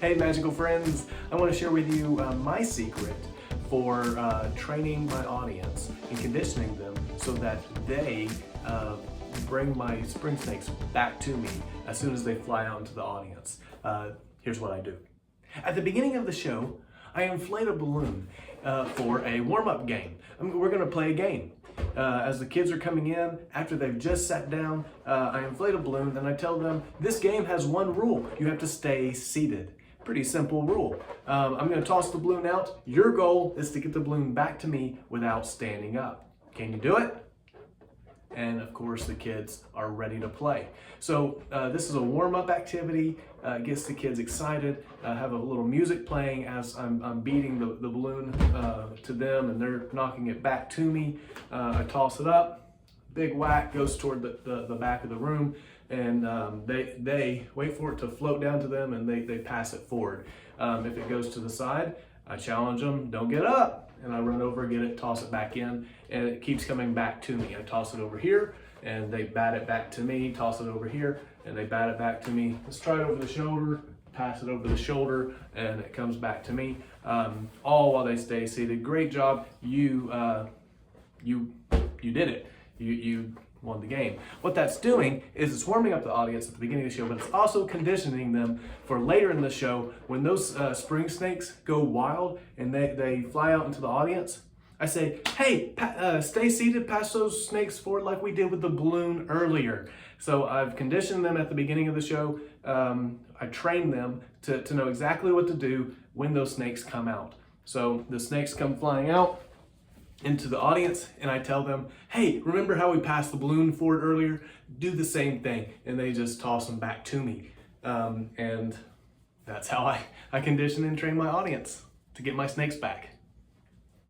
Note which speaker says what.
Speaker 1: Hey magical friends, I want to share with you my secret for training my audience and conditioning them so that they bring my spring snakes back to me as soon as they fly out into the audience. Here's what I do. At the beginning of the show, I inflate a balloon for a warm-up game. We're going to play a game. As the kids are coming in, after they've just sat down, I inflate a balloon and I tell them, this game has one rule. You have to stay seated. Pretty simple rule. I'm going to toss the balloon out. Your goal is to get the balloon back to me without standing up. Can you do it? And of course the kids are ready to play. So this is a warm-up activity, gets the kids excited. Have a little music playing as I'm beating the balloon to them and they're knocking it back to me. I toss it up, big whack, goes toward the back of the room, and they wait for it to float down to them and they pass it forward. If it goes to the side, I challenge them, don't get up. And I run over, get it, toss it back in, and it keeps coming back to me. I toss it over here, and they bat it back to me, toss it over here, and they bat it back to me. Let's try it over the shoulder, pass it over the shoulder, and it comes back to me, all while they stay seated. Great job, you did it. You won the game. What that's doing is it's warming up the audience at the beginning of the show, but it's also conditioning them for later in the show when those spring snakes go wild and they fly out into the audience. I say, hey, stay seated, pass those snakes forward like we did with the balloon earlier. So I've conditioned them at the beginning of the show. I train them to know exactly what to do when those snakes come out. So the snakes come flying out into the audience and I tell them, hey, remember how we passed the balloon forward earlier? Do the same thing. And they just toss them back to me. And that's how I condition and train my audience to get my snakes back.